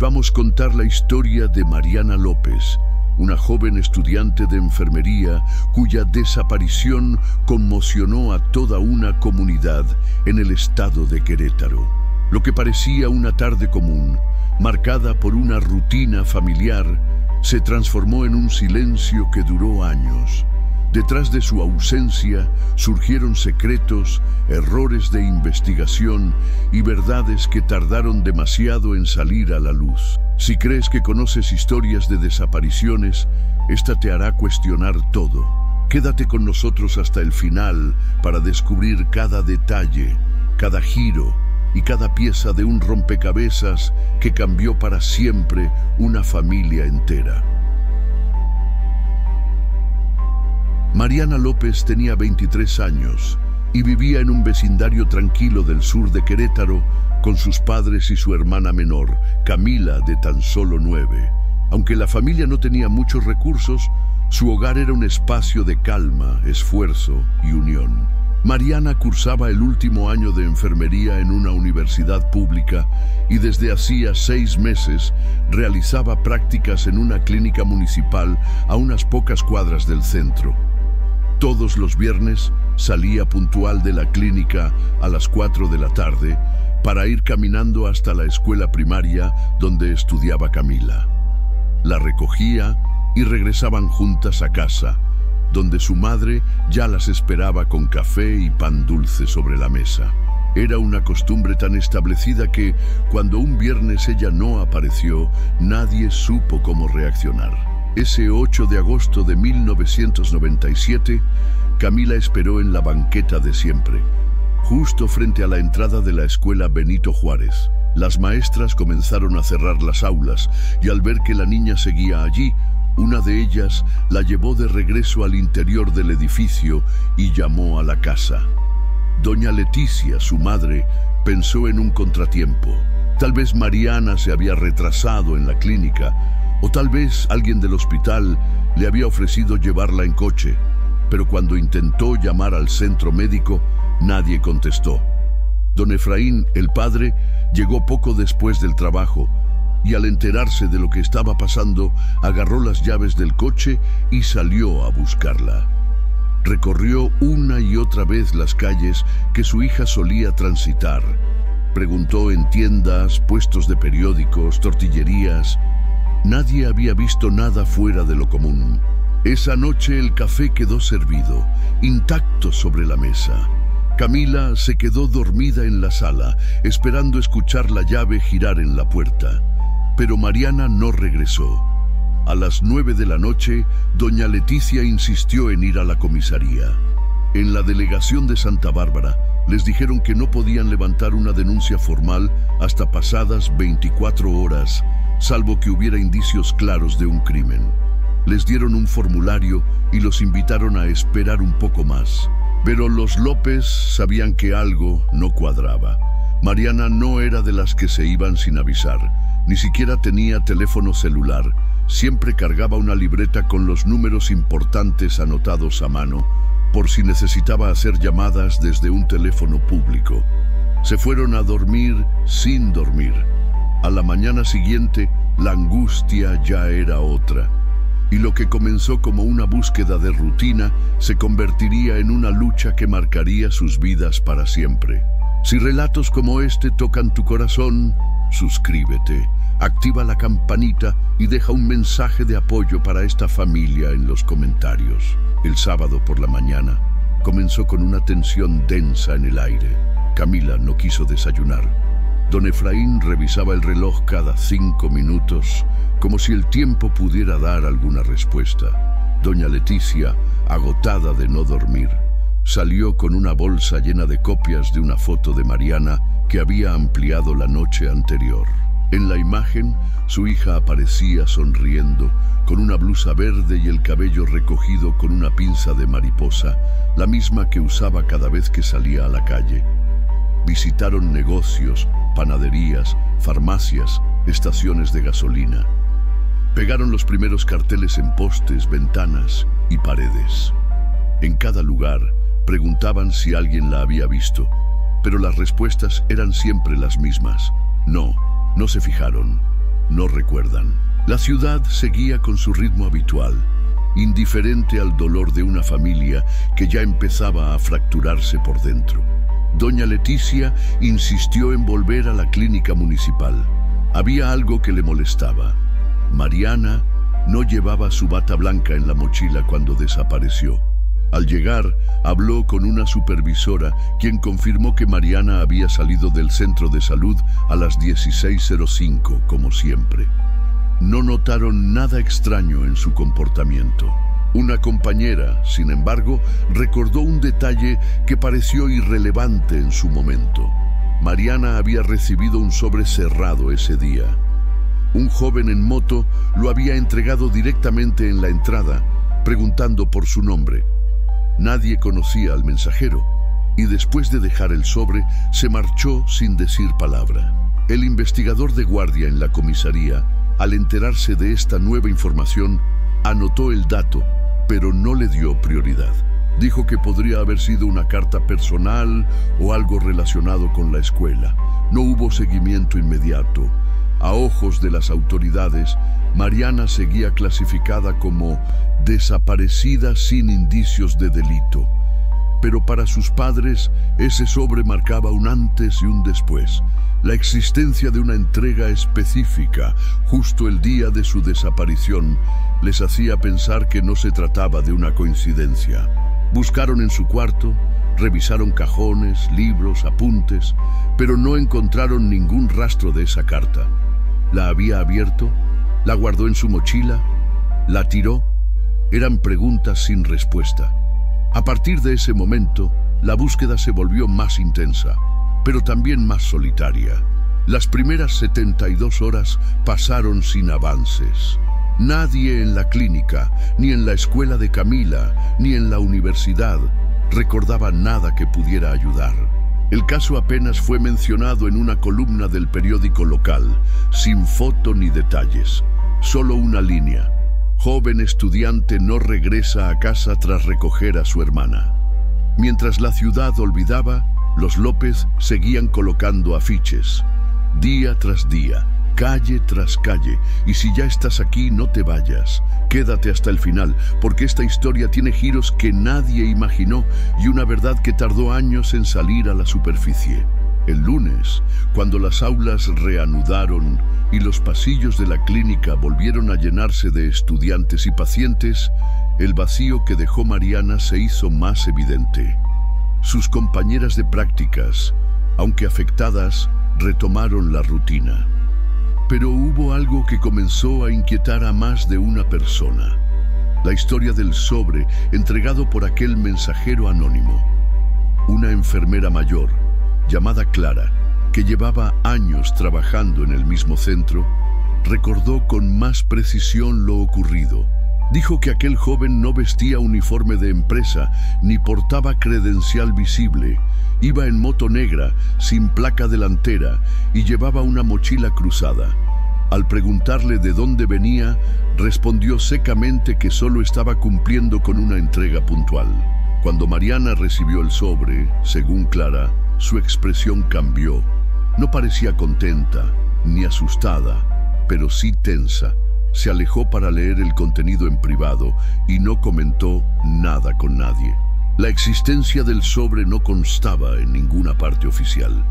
vamos a contar la historia de Mariana López, una joven estudiante de enfermería cuya desaparición conmocionó a toda una comunidad en el estado de Querétaro. Lo que parecía una tarde común, marcada por una rutina familiar, se transformó en un silencio que duró años. Detrás de su ausencia surgieron secretos, errores de investigación y verdades que tardaron demasiado en salir a la luz. Si crees que conoces historias de desapariciones, esta te hará cuestionar todo. Quédate con nosotros hasta el final para descubrir cada detalle, cada giro y cada pieza de un rompecabezas que cambió para siempre una familia entera. Mariana López tenía 23 años y vivía en un vecindario tranquilo del sur de Querétaro con sus padres y su hermana menor, Camila, de tan solo 9. Aunque la familia no tenía muchos recursos, su hogar era un espacio de calma, esfuerzo y unión. Mariana cursaba el último año de enfermería en una universidad pública y desde hacía 6 meses realizaba prácticas en una clínica municipal a unas pocas cuadras del centro. Todos los viernes salía puntual de la clínica a las 4 de la tarde para ir caminando hasta la escuela primaria donde estudiaba Camila. La recogía y regresaban juntas a casa, donde su madre ya las esperaba con café y pan dulce sobre la mesa. Era una costumbre tan establecida que, cuando un viernes ella no apareció, nadie supo cómo reaccionar. Ese 8 de agosto de 1997, Camila esperó en la banqueta de siempre, justo frente a la entrada de la escuela Benito Juárez. Las maestras comenzaron a cerrar las aulas y al ver que la niña seguía allí, una de ellas la llevó de regreso al interior del edificio y llamó a la casa. Doña Leticia, su madre, pensó en un contratiempo. Tal vez Mariana se había retrasado en la clínica, o tal vez alguien del hospital le había ofrecido llevarla en coche, pero cuando intentó llamar al centro médico, nadie contestó. Don Efraín, el padre, llegó poco después del trabajo y al enterarse de lo que estaba pasando, agarró las llaves del coche y salió a buscarla. Recorrió una y otra vez las calles que su hija solía transitar. Preguntó en tiendas, puestos de periódicos, tortillerías. Nadie había visto nada fuera de lo común. Esa noche el café quedó servido, intacto sobre la mesa. Camila se quedó dormida en la sala, esperando escuchar la llave girar en la puerta. Pero Mariana no regresó. A las 9 de la noche, doña Leticia insistió en ir a la comisaría. En la delegación de Santa Bárbara, les dijeron que no podían levantar una denuncia formal hasta pasadas 24 horas, salvo que hubiera indicios claros de un crimen. Les dieron un formulario y los invitaron a esperar un poco más. Pero los López sabían que algo no cuadraba. Mariana no era de las que se iban sin avisar. Ni siquiera tenía teléfono celular. Siempre cargaba una libreta con los números importantes anotados a mano, por si necesitaba hacer llamadas desde un teléfono público. Se fueron a dormir sin dormir. A la mañana siguiente, la angustia ya era otra. Y lo que comenzó como una búsqueda de rutina se convertiría en una lucha que marcaría sus vidas para siempre. Si relatos como este tocan tu corazón, suscríbete, activa la campanita y deja un mensaje de apoyo para esta familia en los comentarios. El sábado por la mañana comenzó con una tensión densa en el aire. Camila no quiso desayunar. Don Efraín revisaba el reloj cada 5 minutos, como si el tiempo pudiera dar alguna respuesta. Doña Leticia, agotada de no dormir, salió con una bolsa llena de copias de una foto de Mariana que había ampliado la noche anterior. En la imagen, su hija aparecía sonriendo, con una blusa verde y el cabello recogido con una pinza de mariposa, la misma que usaba cada vez que salía a la calle. Visitaron negocios, panaderías, farmacias, estaciones de gasolina. Pegaron los primeros carteles en postes, ventanas y paredes. En cada lugar preguntaban si alguien la había visto, pero las respuestas eran siempre las mismas. No se fijaron. no recuerdan. La ciudad seguía con su ritmo habitual, indiferente al dolor de una familia que ya empezaba a fracturarse por dentro. Doña Leticia insistió en volver a la clínica municipal. Había algo que le molestaba. Mariana no llevaba su bata blanca en la mochila cuando desapareció. Al llegar, habló con una supervisora, quien confirmó que Mariana había salido del centro de salud a las 16:05, como siempre. No notaron nada extraño en su comportamiento. Una compañera, sin embargo, recordó un detalle que pareció irrelevante en su momento. Mariana había recibido un sobre cerrado ese día. Un joven en moto lo había entregado directamente en la entrada, preguntando por su nombre. Nadie conocía al mensajero, y después de dejar el sobre, se marchó sin decir palabra. El investigador de guardia en la comisaría, al enterarse de esta nueva información, anotó el dato, pero no le dio prioridad. Dijo que podría haber sido una carta personal o algo relacionado con la escuela. No hubo seguimiento inmediato. A ojos de las autoridades, Mariana seguía clasificada como desaparecida sin indicios de delito. Pero para sus padres, ese sobre marcaba un antes y un después. La existencia de una entrega específica, justo el día de su desaparición, les hacía pensar que no se trataba de una coincidencia. Buscaron en su cuarto, revisaron cajones, libros, apuntes, pero no encontraron ningún rastro de esa carta. ¿La había abierto? ¿La guardó en su mochila? ¿La tiró? Eran preguntas sin respuesta. A partir de ese momento, la búsqueda se volvió más intensa, pero también más solitaria. Las primeras 72 horas pasaron sin avances. Nadie en la clínica, ni en la escuela de Camila, ni en la universidad, recordaba nada que pudiera ayudar. El caso apenas fue mencionado en una columna del periódico local, sin foto ni detalles, solo una línea. Joven estudiante no regresa a casa tras recoger a su hermana. Mientras la ciudad olvidaba, los López seguían colocando afiches, día tras día, calle tras calle, y si ya estás aquí, no te vayas, quédate hasta el final, porque esta historia tiene giros que nadie imaginó y una verdad que tardó años en salir a la superficie. El lunes, cuando las aulas reanudaron y los pasillos de la clínica volvieron a llenarse de estudiantes y pacientes, el vacío que dejó Mariana se hizo más evidente. Sus compañeras de prácticas, aunque afectadas, retomaron la rutina. Pero hubo algo que comenzó a inquietar a más de una persona. La historia del sobre entregado por aquel mensajero anónimo. Una enfermera mayor, llamada Clara, que llevaba años trabajando en el mismo centro, recordó con más precisión lo ocurrido. Dijo que aquel joven no vestía uniforme de empresa ni portaba credencial visible. Iba en moto negra, sin placa delantera, y llevaba una mochila cruzada. Al preguntarle de dónde venía, respondió secamente que solo estaba cumpliendo con una entrega puntual. Cuando Mariana recibió el sobre, según Clara, su expresión cambió. No parecía contenta, ni asustada, pero sí tensa. Se alejó para leer el contenido en privado y no comentó nada con nadie. La existencia del sobre no constaba en ninguna parte oficial.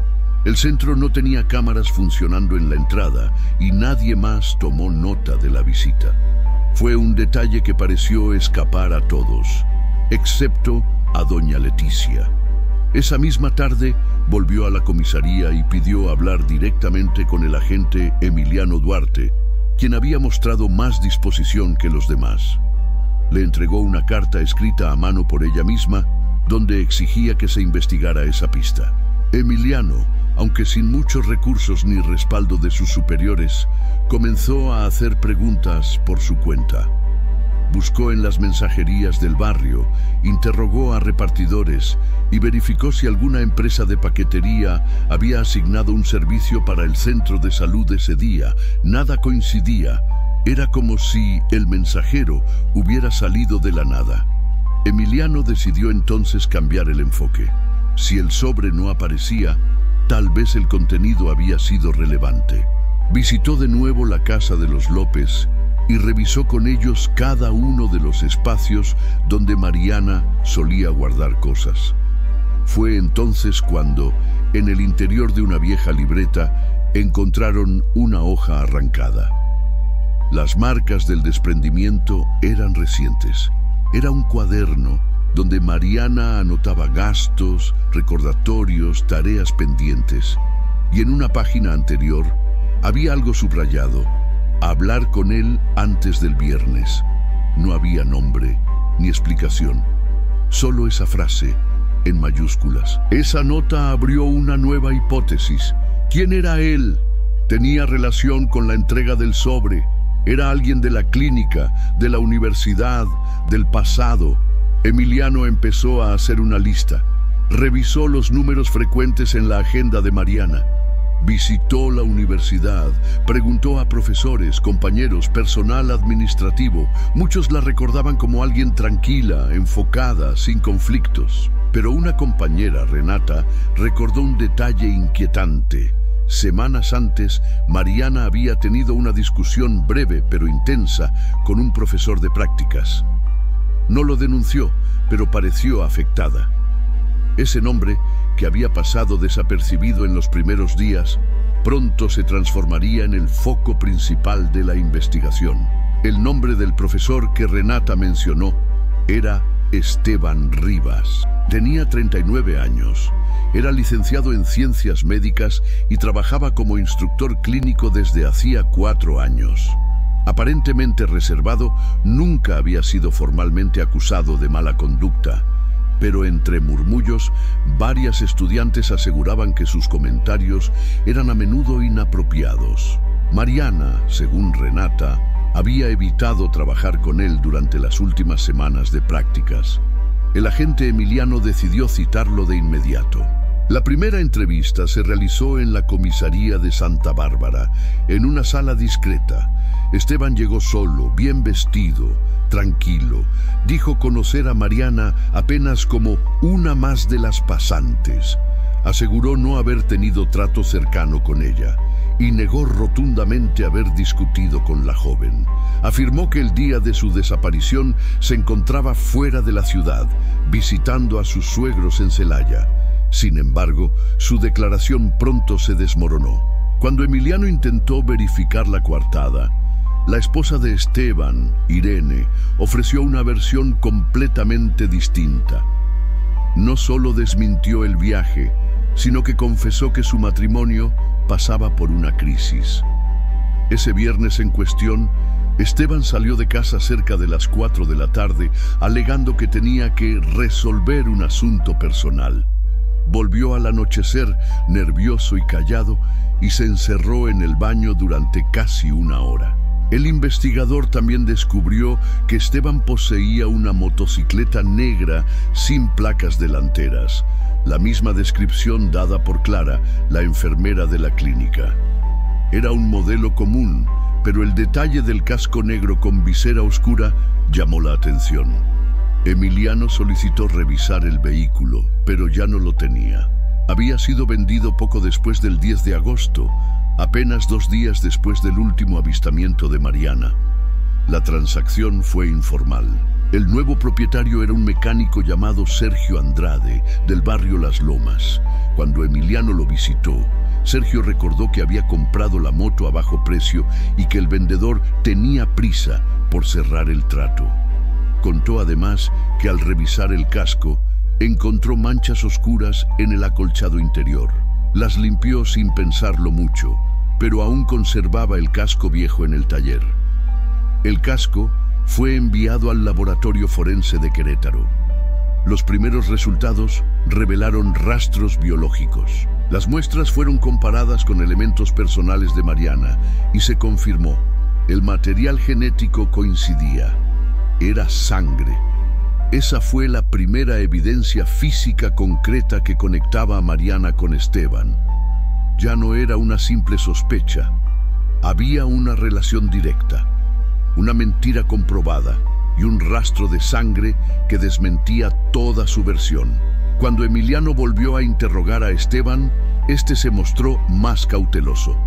El centro no tenía cámaras funcionando en la entrada y nadie más tomó nota de la visita. Fue un detalle que pareció escapar a todos, excepto a doña Leticia. Esa misma tarde volvió a la comisaría y pidió hablar directamente con el agente Emiliano Duarte, quien había mostrado más disposición que los demás. Le entregó una carta escrita a mano por ella misma, donde exigía que se investigara esa pista. Emiliano, aunque sin muchos recursos ni respaldo de sus superiores, comenzó a hacer preguntas por su cuenta. Buscó en las mensajerías del barrio, interrogó a repartidores y verificó si alguna empresa de paquetería había asignado un servicio para el centro de salud ese día. Nada coincidía. Era como si el mensajero hubiera salido de la nada. Emiliano decidió entonces cambiar el enfoque. Si el sobre no aparecía, tal vez el contenido había sido relevante. Visitó de nuevo la casa de los López y revisó con ellos cada uno de los espacios donde Mariana solía guardar cosas. Fue entonces cuando, en el interior de una vieja libreta, encontraron una hoja arrancada. Las marcas del desprendimiento eran recientes. Era un cuaderno donde Mariana anotaba gastos, recordatorios, tareas pendientes. Y en una página anterior había algo subrayado: hablar con él antes del viernes. No había nombre ni explicación, solo esa frase en mayúsculas. Esa nota abrió una nueva hipótesis. ¿Quién era él? ¿Tenía relación con la entrega del sobre? ¿Era alguien de la clínica, de la universidad, del pasado? Emiliano empezó a hacer una lista. Revisó los números frecuentes en la agenda de Mariana. Visitó la universidad, preguntó a profesores, compañeros, personal administrativo. Muchos la recordaban como alguien tranquila, enfocada, sin conflictos. Pero una compañera, Renata, recordó un detalle inquietante. Semanas antes, Mariana había tenido una discusión breve pero intensa con un profesor de prácticas. No lo denunció, pero pareció afectada. Ese nombre, que había pasado desapercibido en los primeros días, pronto se transformaría en el foco principal de la investigación. El nombre del profesor que Renata mencionó era Esteban Rivas. Tenía 39 años, era licenciado en Ciencias Médicas y trabajaba como instructor clínico desde hacía 4 años. Aparentemente reservado, nunca había sido formalmente acusado de mala conducta, pero entre murmullos, varias estudiantes aseguraban que sus comentarios eran a menudo inapropiados. Mariana, según Renata, había evitado trabajar con él durante las últimas semanas de prácticas. El agente Emiliano decidió citarlo de inmediato. La primera entrevista se realizó en la comisaría de Santa Bárbara, en una sala discreta. Esteban llegó solo, bien vestido, tranquilo. Dijo conocer a Mariana apenas como una más de las pasantes. Aseguró no haber tenido trato cercano con ella y negó rotundamente haber discutido con la joven. Afirmó que el día de su desaparición se encontraba fuera de la ciudad, visitando a sus suegros en Celaya. Sin embargo, su declaración pronto se desmoronó. Cuando Emiliano intentó verificar la coartada, la esposa de Esteban, Irene, ofreció una versión completamente distinta. No solo desmintió el viaje, sino que confesó que su matrimonio pasaba por una crisis. Ese viernes en cuestión, Esteban salió de casa cerca de las 4 de la tarde, alegando que tenía que resolver un asunto personal. Volvió al anochecer, nervioso y callado, y se encerró en el baño durante casi 1 hora. El investigador también descubrió que Esteban poseía una motocicleta negra sin placas delanteras, la misma descripción dada por Clara, la enfermera de la clínica. Era un modelo común, pero el detalle del casco negro con visera oscura llamó la atención. Emiliano solicitó revisar el vehículo, pero ya no lo tenía. Había sido vendido poco después del 10 de agosto, apenas 2 días después del último avistamiento de Mariana. La transacción fue informal. El nuevo propietario era un mecánico llamado Sergio Andrade, del barrio Las Lomas. Cuando Emiliano lo visitó, Sergio recordó que había comprado la moto a bajo precio y que el vendedor tenía prisa por cerrar el trato. Contó además que al revisar el casco, encontró manchas oscuras en el acolchado interior. Las limpió sin pensarlo mucho, pero aún conservaba el casco viejo en el taller. El casco fue enviado al laboratorio forense de Querétaro. Los primeros resultados revelaron rastros biológicos. Las muestras fueron comparadas con elementos personales de Mariana y se confirmó. El material genético coincidía. Era sangre. Esa fue la primera evidencia física concreta que conectaba a Mariana con Esteban. Ya no era una simple sospecha. Había una relación directa, una mentira comprobada y un rastro de sangre que desmentía toda su versión. Cuando Emiliano volvió a interrogar a Esteban, este se mostró más cauteloso.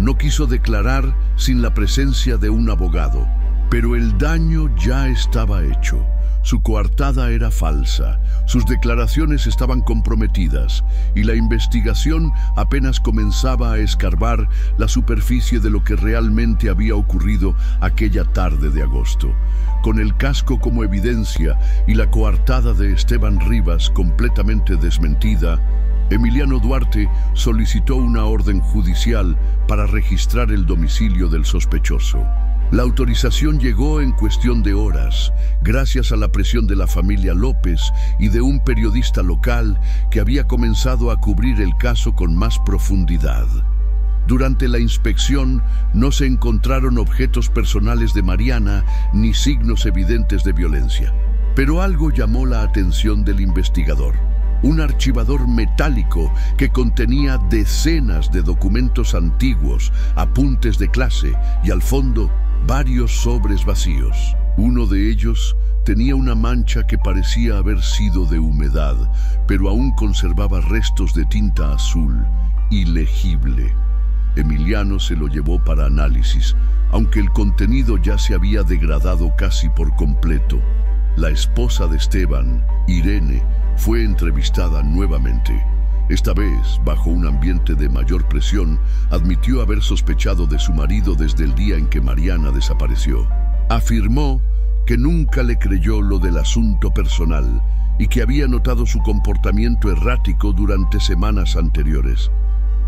No quiso declarar sin la presencia de un abogado, pero el daño ya estaba hecho. Su coartada era falsa, sus declaraciones estaban comprometidas y la investigación apenas comenzaba a escarbar la superficie de lo que realmente había ocurrido aquella tarde de agosto. Con el casco como evidencia y la coartada de Esteban Rivas completamente desmentida, Emiliano Duarte solicitó una orden judicial para registrar el domicilio del sospechoso. La autorización llegó en cuestión de horas, gracias a la presión de la familia López y de un periodista local que había comenzado a cubrir el caso con más profundidad. Durante la inspección no se encontraron objetos personales de Mariana ni signos evidentes de violencia. Pero algo llamó la atención del investigador. Un archivador metálico que contenía decenas de documentos antiguos, apuntes de clase y al fondo varios sobres vacíos. Uno de ellos tenía una mancha que parecía haber sido de humedad, pero aún conservaba restos de tinta azul, ilegible. Emiliano se lo llevó para análisis, aunque el contenido ya se había degradado casi por completo. La esposa de Esteban, Irene, fue entrevistada nuevamente. Esta vez, bajo un ambiente de mayor presión, admitió haber sospechado de su marido desde el día en que Mariana desapareció. Afirmó que nunca le creyó lo del asunto personal y que había notado su comportamiento errático durante semanas anteriores.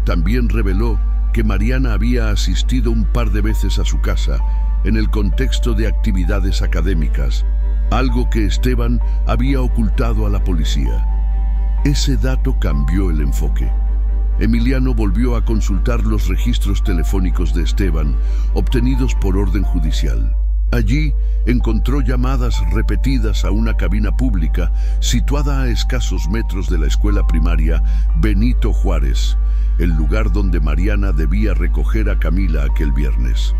También reveló que Mariana había asistido un par de veces a su casa en el contexto de actividades académicas, algo que Esteban había ocultado a la policía. Ese dato cambió el enfoque. Emiliano volvió a consultar los registros telefónicos de Esteban, obtenidos por orden judicial. Allí encontró llamadas repetidas a una cabina pública situada a escasos metros de la escuela primaria Benito Juárez, el lugar donde Mariana debía recoger a Camila aquel viernes.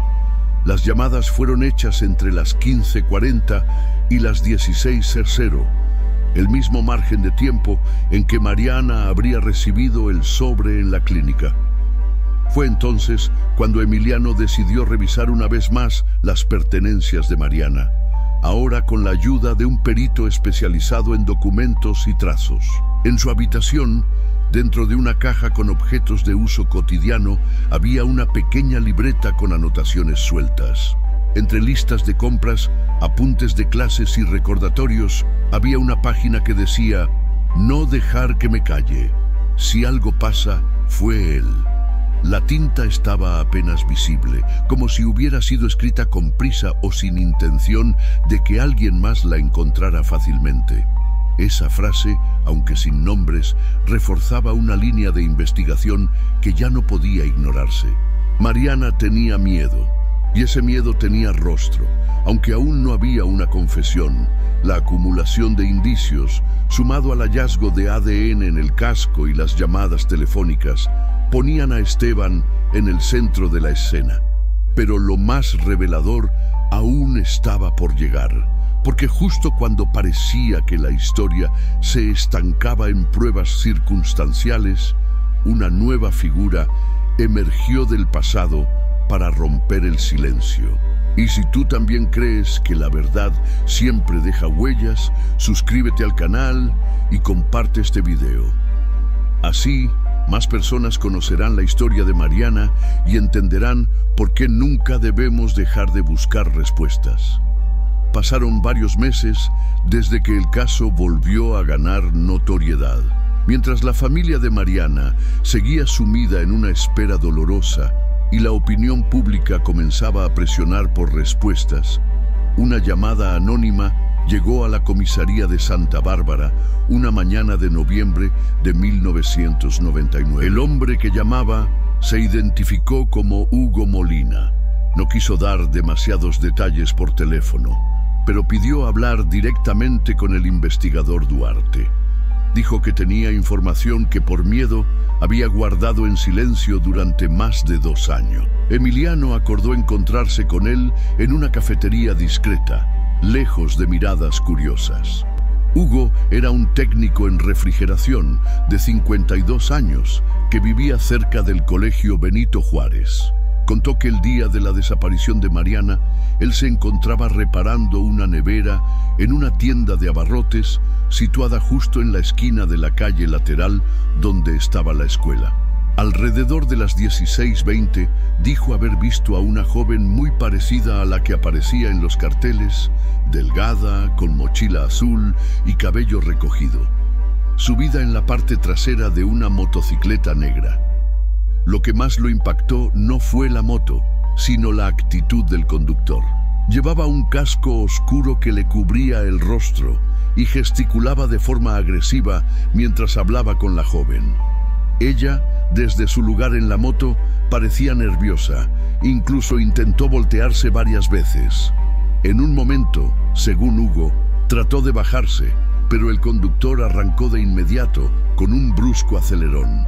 Las llamadas fueron hechas entre las 15:40 y las 16:00, el mismo margen de tiempo en que Mariana habría recibido el sobre en la clínica. Fue entonces cuando Emiliano decidió revisar una vez más las pertenencias de Mariana, ahora con la ayuda de un perito especializado en documentos y trazos. En su habitación, dentro de una caja con objetos de uso cotidiano, había una pequeña libreta con anotaciones sueltas. Entre listas de compras, apuntes de clases y recordatorios, había una página que decía: "No dejar que me calle. Si algo pasa, fue él". La tinta estaba apenas visible, como si hubiera sido escrita con prisa o sin intención de que alguien más la encontrara fácilmente. Esa frase, aunque sin nombres, reforzaba una línea de investigación que ya no podía ignorarse. Mariana tenía miedo, y ese miedo tenía rostro. Aunque aún no había una confesión, la acumulación de indicios, sumado al hallazgo de ADN en el casco y las llamadas telefónicas, ponían a Esteban en el centro de la escena. Pero lo más revelador aún estaba por llegar, porque justo cuando parecía que la historia se estancaba en pruebas circunstanciales, una nueva figura emergió del pasado para romper el silencio. Y si tú también crees que la verdad siempre deja huellas, suscríbete al canal y comparte este video. Así, más personas conocerán la historia de Mariana y entenderán por qué nunca debemos dejar de buscar respuestas. Pasaron varios meses desde que el caso volvió a ganar notoriedad. Mientras la familia de Mariana seguía sumida en una espera dolorosa y la opinión pública comenzaba a presionar por respuestas, una llamada anónima llegó a la comisaría de Santa Bárbara una mañana de noviembre de 1999. El hombre que llamaba se identificó como Hugo Molina. No quiso dar demasiados detalles por teléfono, pero pidió hablar directamente con el investigador Duarte. Dijo que tenía información que por miedo había guardado en silencio durante más de 2 años. Emiliano acordó encontrarse con él en una cafetería discreta, lejos de miradas curiosas. Hugo era un técnico en refrigeración de 52 años que vivía cerca del colegio Benito Juárez. Contó que el día de la desaparición de Mariana, él se encontraba reparando una nevera en una tienda de abarrotes situada justo en la esquina de la calle lateral donde estaba la escuela. Alrededor de las 16:20 dijo haber visto a una joven muy parecida a la que aparecía en los carteles, delgada, con mochila azul y cabello recogido, subida en la parte trasera de una motocicleta negra. Lo que más lo impactó no fue la moto, sino la actitud del conductor. Llevaba un casco oscuro que le cubría el rostro y gesticulaba de forma agresiva mientras hablaba con la joven. Ella, desde su lugar en la moto, parecía nerviosa, incluso intentó voltearse varias veces. En un momento, según Hugo, trató de bajarse, pero el conductor arrancó de inmediato con un brusco acelerón.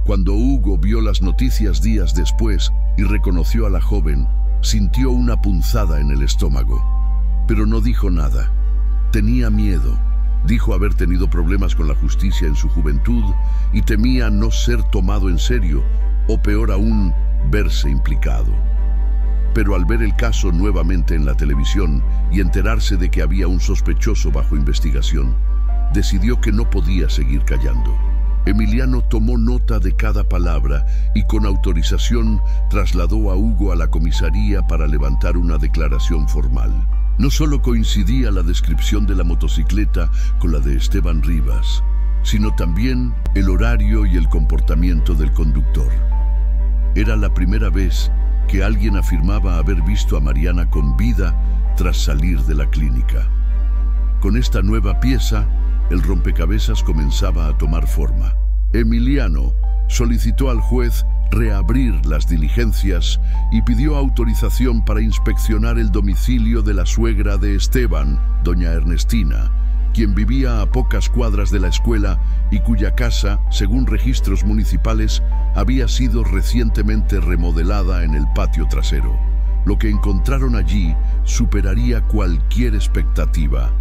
Cuando Hugo vio las noticias días después y reconoció a la joven, sintió una punzada en el estómago, pero no dijo nada. Tenía miedo. Dijo haber tenido problemas con la justicia en su juventud y temía no ser tomado en serio, o peor aún, verse implicado. Pero al ver el caso nuevamente en la televisión y enterarse de que había un sospechoso bajo investigación, decidió que no podía seguir callando. Emiliano tomó nota de cada palabra y con autorización trasladó a Hugo a la comisaría para levantar una declaración formal. No solo coincidía la descripción de la motocicleta con la de Esteban Rivas, sino también el horario y el comportamiento del conductor. Era la primera vez que alguien afirmaba haber visto a Mariana con vida tras salir de la clínica. Con esta nueva pieza, el rompecabezas comenzaba a tomar forma. Emiliano solicitó al juez reabrir las diligencias y pidió autorización para inspeccionar el domicilio de la suegra de Esteban, doña Ernestina, quien vivía a pocas cuadras de la escuela y cuya casa, según registros municipales, había sido recientemente remodelada en el patio trasero. Lo que encontraron allí superaría cualquier expectativa.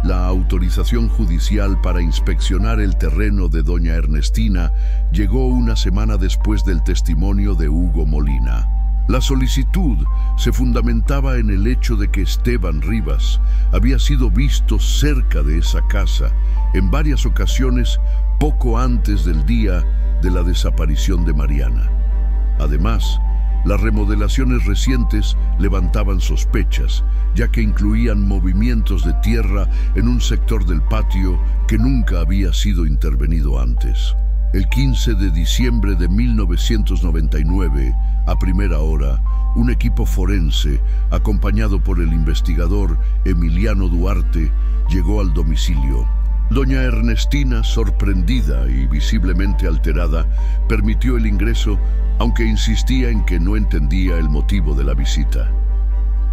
La autorización judicial para inspeccionar el terreno de doña Ernestina llegó una semana después del testimonio de Hugo Molina. La solicitud se fundamentaba en el hecho de que Esteban Rivas había sido visto cerca de esa casa en varias ocasiones poco antes del día de la desaparición de Mariana. Además, las remodelaciones recientes levantaban sospechas, ya que incluían movimientos de tierra en un sector del patio que nunca había sido intervenido antes. El 15 de diciembre de 1999, a primera hora, un equipo forense, acompañado por el investigador Emiliano Duarte, llegó al domicilio. Doña Ernestina, sorprendida y visiblemente alterada, permitió el ingreso, aunque insistía en que no entendía el motivo de la visita.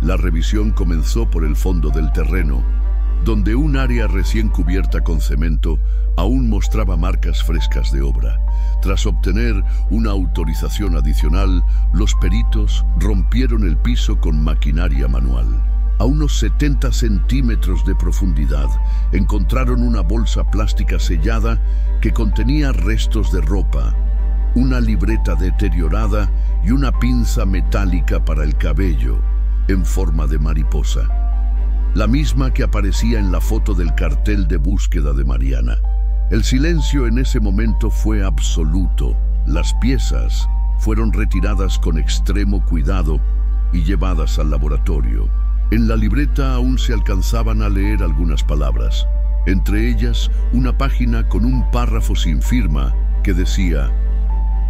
La revisión comenzó por el fondo del terreno, donde un área recién cubierta con cemento aún mostraba marcas frescas de obra. Tras obtener una autorización adicional, los peritos rompieron el piso con maquinaria manual. A unos 70 centímetros de profundidad, encontraron una bolsa plástica sellada que contenía restos de ropa, una libreta deteriorada y una pinza metálica para el cabello, en forma de mariposa. La misma que aparecía en la foto del cartel de búsqueda de Mariana. El silencio en ese momento fue absoluto. Las piezas fueron retiradas con extremo cuidado y llevadas al laboratorio. En la libreta aún se alcanzaban a leer algunas palabras, entre ellas una página con un párrafo sin firma que decía: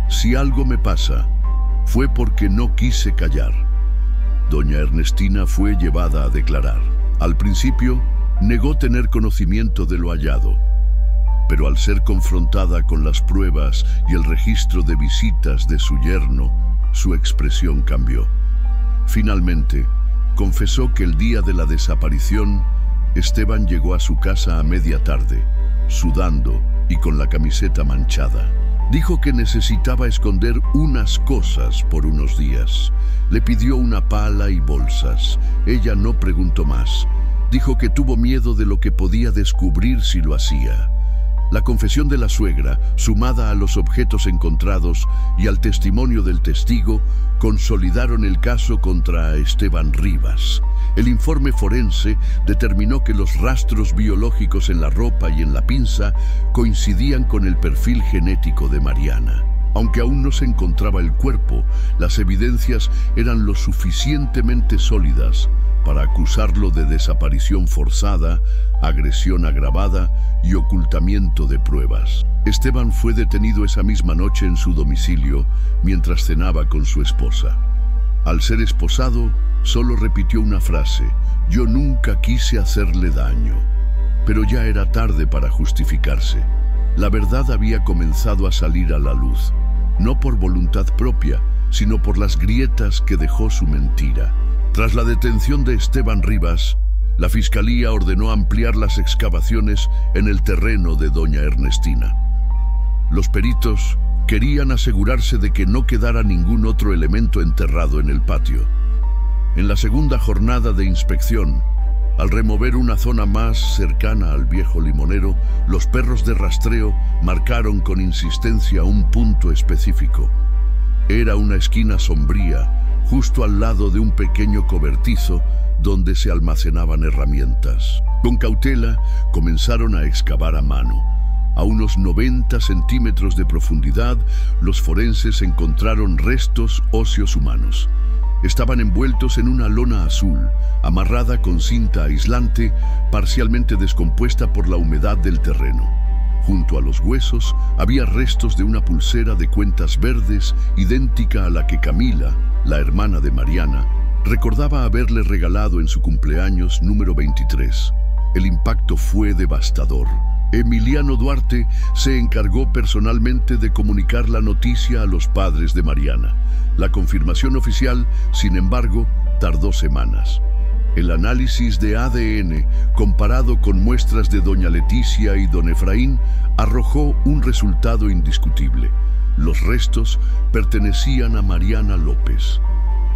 «Si algo me pasa, fue porque no quise callar». Doña Ernestina fue llevada a declarar. Al principio, negó tener conocimiento de lo hallado, pero al ser confrontada con las pruebas y el registro de visitas de su yerno, su expresión cambió. Finalmente, confesó que el día de la desaparición, Esteban llegó a su casa a media tarde, sudando y con la camiseta manchada. Dijo que necesitaba esconder unas cosas por unos días. Le pidió una pala y bolsas. Ella no preguntó más. Dijo que tuvo miedo de lo que podía descubrir si lo hacía. La confesión de la suegra, sumada a los objetos encontrados y al testimonio del testigo, consolidaron el caso contra Esteban Rivas. El informe forense determinó que los rastros biológicos en la ropa y en la pinza coincidían con el perfil genético de Mariana. Aunque aún no se encontraba el cuerpo, las evidencias eran lo suficientemente sólidas para acusarlo de desaparición forzada, agresión agravada y ocultamiento de pruebas. Esteban fue detenido esa misma noche en su domicilio mientras cenaba con su esposa. Al ser esposado, solo repitió una frase: «Yo nunca quise hacerle daño». Pero ya era tarde para justificarse. La verdad había comenzado a salir a la luz, no por voluntad propia, sino por las grietas que dejó su mentira. Tras la detención de Esteban Rivas, la Fiscalía ordenó ampliar las excavaciones en el terreno de doña Ernestina. Los peritos querían asegurarse de que no quedara ningún otro elemento enterrado en el patio. En la segunda jornada de inspección, al remover una zona más cercana al viejo limonero, los perros de rastreo marcaron con insistencia un punto específico. Era una esquina sombría, justo al lado de un pequeño cobertizo donde se almacenaban herramientas. Con cautela, comenzaron a excavar a mano. A unos 90 centímetros de profundidad, los forenses encontraron restos óseos humanos. Estaban envueltos en una lona azul, amarrada con cinta aislante, parcialmente descompuesta por la humedad del terreno. Junto a los huesos había restos de una pulsera de cuentas verdes idéntica a la que Camila, la hermana de Mariana, recordaba haberle regalado en su cumpleaños número 23. El impacto fue devastador. Emiliano Duarte se encargó personalmente de comunicar la noticia a los padres de Mariana. La confirmación oficial, sin embargo, tardó semanas. El análisis de ADN, comparado con muestras de doña Leticia y don Efraín, arrojó un resultado indiscutible. Los restos pertenecían a Mariana López.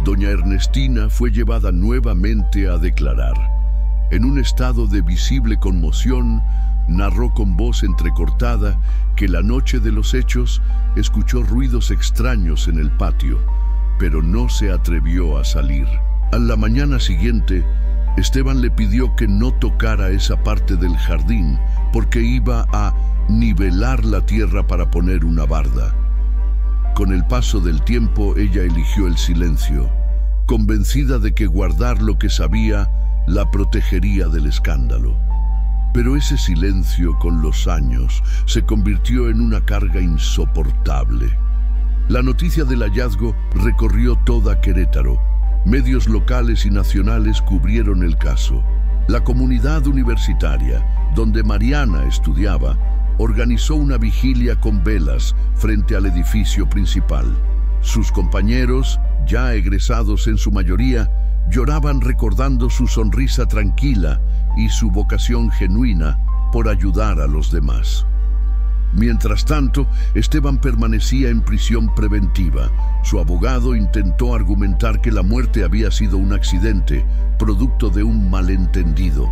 Doña Ernestina fue llevada nuevamente a declarar. En un estado de visible conmoción, narró con voz entrecortada que la noche de los hechos escuchó ruidos extraños en el patio, pero no se atrevió a salir. A la mañana siguiente, Esteban le pidió que no tocara esa parte del jardín porque iba a nivelar la tierra para poner una barda. Con el paso del tiempo, ella eligió el silencio, convencida de que guardar lo que sabía la protegería del escándalo. Pero ese silencio, con los años, se convirtió en una carga insoportable. La noticia del hallazgo recorrió toda Querétaro. Medios locales y nacionales cubrieron el caso. La comunidad universitaria, donde Mariana estudiaba, organizó una vigilia con velas frente al edificio principal. Sus compañeros, ya egresados en su mayoría, lloraban recordando su sonrisa tranquila y su vocación genuina por ayudar a los demás. Mientras tanto, Esteban permanecía en prisión preventiva. Su abogado intentó argumentar que la muerte había sido un accidente, producto de un malentendido,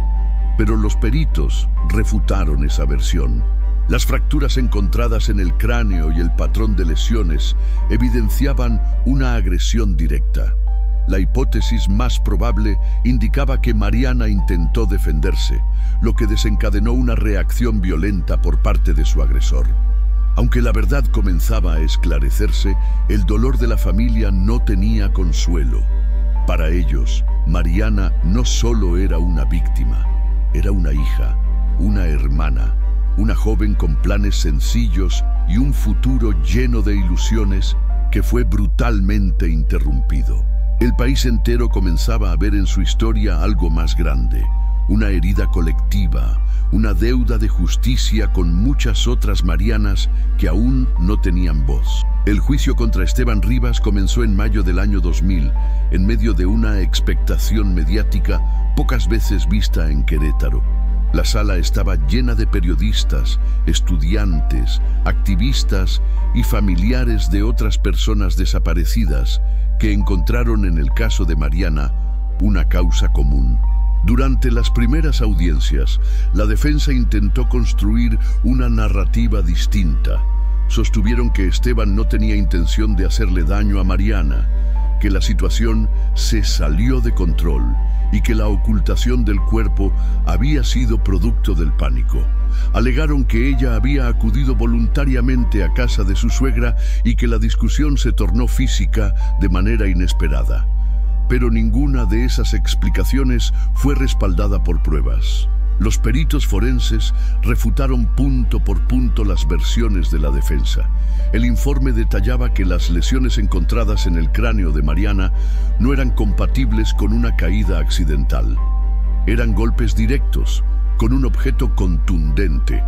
pero los peritos refutaron esa versión. Las fracturas encontradas en el cráneo y el patrón de lesiones evidenciaban una agresión directa. La hipótesis más probable indicaba que Mariana intentó defenderse, lo que desencadenó una reacción violenta por parte de su agresor. Aunque la verdad comenzaba a esclarecerse, el dolor de la familia no tenía consuelo. Para ellos, Mariana no solo era una víctima, era una hija, una hermana, una joven con planes sencillos y un futuro lleno de ilusiones que fue brutalmente interrumpido. El país entero comenzaba a ver en su historia algo más grande, una herida colectiva, una deuda de justicia con muchas otras Marianas que aún no tenían voz. El juicio contra Esteban Rivas comenzó en mayo del año 2000, en medio de una expectación mediática pocas veces vista en Querétaro. La sala estaba llena de periodistas, estudiantes, activistas y familiares de otras personas desaparecidas que encontraron en el caso de Mariana una causa común: Durante las primeras audiencias, la defensa intentó construir una narrativa distinta. Sostuvieron que Esteban no tenía intención de hacerle daño a Mariana, que la situación se salió de control y que la ocultación del cuerpo había sido producto del pánico. Alegaron que ella había acudido voluntariamente a casa de su suegra y que la discusión se tornó física de manera inesperada. Pero ninguna de esas explicaciones fue respaldada por pruebas. Los peritos forenses refutaron punto por punto las versiones de la defensa. El informe detallaba que las lesiones encontradas en el cráneo de Mariana no eran compatibles con una caída accidental. Eran golpes directos, con un objeto contundente.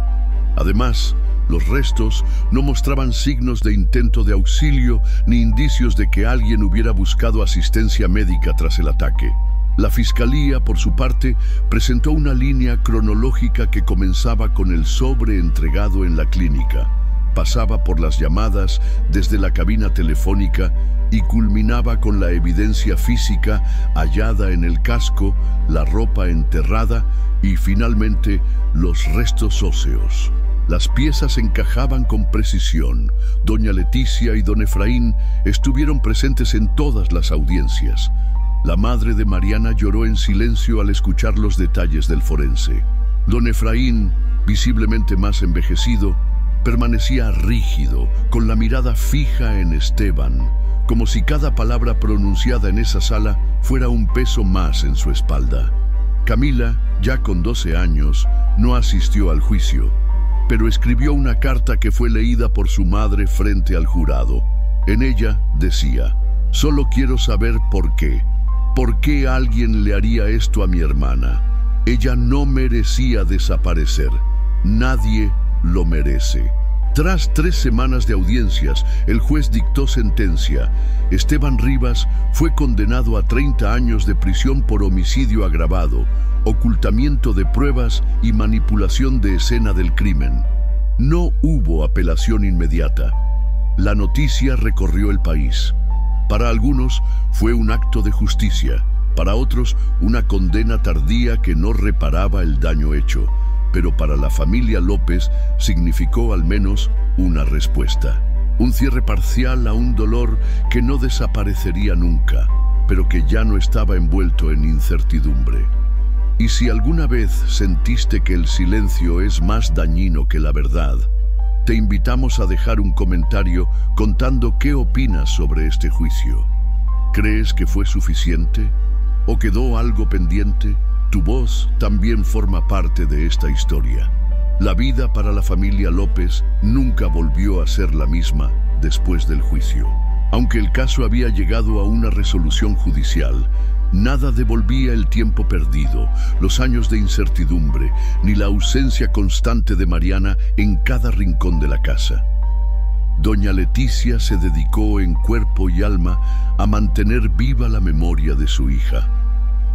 Además, los restos no mostraban signos de intento de auxilio ni indicios de que alguien hubiera buscado asistencia médica tras el ataque. La Fiscalía, por su parte, presentó una línea cronológica que comenzaba con el sobre entregado en la clínica, pasaba por las llamadas desde la cabina telefónica y culminaba con la evidencia física hallada en el casco, la ropa enterrada y, finalmente, los restos óseos. Las piezas encajaban con precisión. Doña Leticia y don Efraín estuvieron presentes en todas las audiencias. La madre de Mariana lloró en silencio al escuchar los detalles del forense. Don Efraín, visiblemente más envejecido, permanecía rígido, con la mirada fija en Esteban, como si cada palabra pronunciada en esa sala fuera un peso más en su espalda. Camila, ya con 12 años, no asistió al juicio, pero escribió una carta que fue leída por su madre frente al jurado. En ella decía: «Solo quiero saber por qué. ¿Por qué alguien le haría esto a mi hermana? Ella no merecía desaparecer. Nadie lo merece». Tras 3 semanas de audiencias, el juez dictó sentencia. Esteban Rivas fue condenado a 30 años de prisión por homicidio agravado, ocultamiento de pruebas y manipulación de escena del crimen. No hubo apelación inmediata. La noticia recorrió el país. Para algunos fue un acto de justicia, para otros una condena tardía que no reparaba el daño hecho, pero para la familia López significó al menos una respuesta. Un cierre parcial a un dolor que no desaparecería nunca, pero que ya no estaba envuelto en incertidumbre. Y si alguna vez sentiste que el silencio es más dañino que la verdad, te invitamos a dejar un comentario contando qué opinas sobre este juicio. ¿Crees que fue suficiente? ¿O quedó algo pendiente? Tu voz también forma parte de esta historia. La vida para la familia López nunca volvió a ser la misma después del juicio. Aunque el caso había llegado a una resolución judicial, nada devolvía el tiempo perdido, los años de incertidumbre, ni la ausencia constante de Mariana en cada rincón de la casa. Doña Leticia se dedicó en cuerpo y alma a mantener viva la memoria de su hija.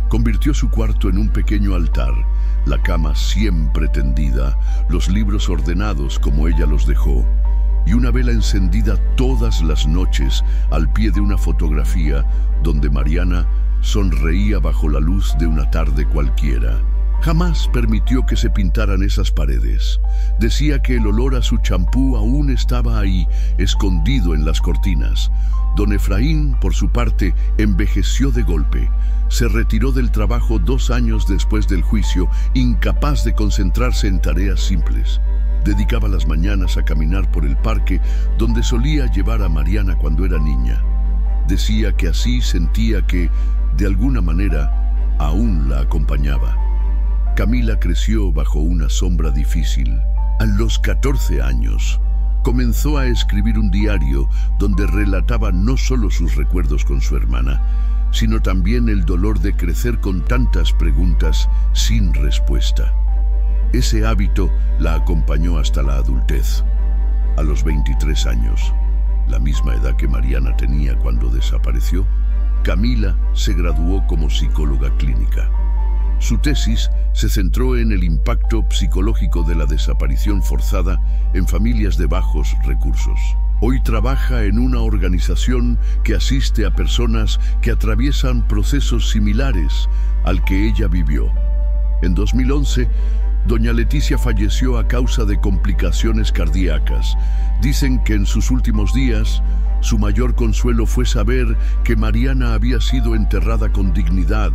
Convirtió su cuarto en un pequeño altar, la cama siempre tendida, los libros ordenados como ella los dejó, y una vela encendida todas las noches al pie de una fotografía donde Mariana sonreía bajo la luz de una tarde cualquiera. Jamás permitió que se pintaran esas paredes. Decía que el olor a su champú aún estaba ahí, escondido en las cortinas. Don Efraín, por su parte, envejeció de golpe. Se retiró del trabajo 2 años después del juicio, incapaz de concentrarse en tareas simples. Dedicaba las mañanas a caminar por el parque donde solía llevar a Mariana cuando era niña. Decía que así sentía que, de alguna manera, aún la acompañaba. Camila creció bajo una sombra difícil. A los 14 años, comenzó a escribir un diario donde relataba no solo sus recuerdos con su hermana, sino también el dolor de crecer con tantas preguntas sin respuesta. Ese hábito la acompañó hasta la adultez. A los 23 años, la misma edad que Mariana tenía cuando desapareció, Camila se graduó como psicóloga clínica. Su tesis se centró en el impacto psicológico de la desaparición forzada en familias de bajos recursos. Hoy trabaja en una organización que asiste a personas que atraviesan procesos similares, al que ella vivió. En 2011, doña Leticia falleció a causa de complicaciones cardíacas. Dicen que en sus últimos días, su mayor consuelo fue saber que Mariana había sido enterrada con dignidad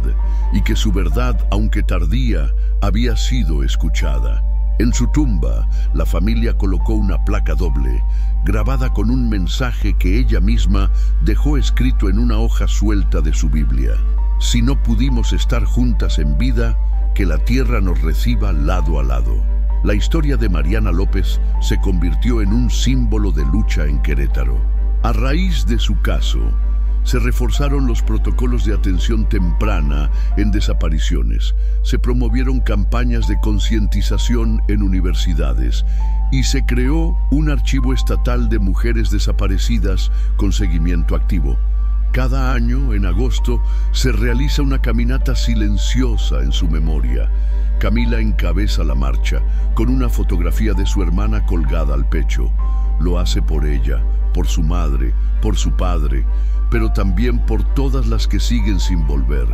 y que su verdad, aunque tardía, había sido escuchada. En su tumba, la familia colocó una placa doble, grabada con un mensaje que ella misma dejó escrito en una hoja suelta de su Biblia. Si no pudimos estar juntas en vida, que la tierra nos reciba lado a lado. La historia de Mariana López se convirtió en un símbolo de lucha en Querétaro. A raíz de su caso, se reforzaron los protocolos de atención temprana en desapariciones, se promovieron campañas de concientización en universidades y se creó un archivo estatal de mujeres desaparecidas con seguimiento activo. Cada año, en agosto, se realiza una caminata silenciosa en su memoria. Camila encabeza la marcha, con una fotografía de su hermana colgada al pecho. Lo hace por ella, por su madre, por su padre, pero también por todas las que siguen sin volver.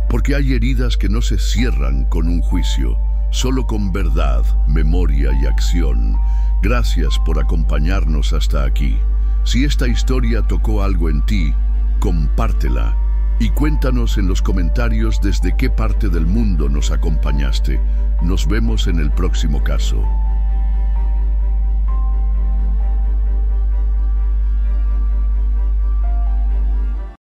Porque hay heridas que no se cierran con un juicio, solo con verdad, memoria y acción. Gracias por acompañarnos hasta aquí. Si esta historia tocó algo en ti, compártela y cuéntanos en los comentarios desde qué parte del mundo nos acompañaste. Nos vemos en el próximo caso.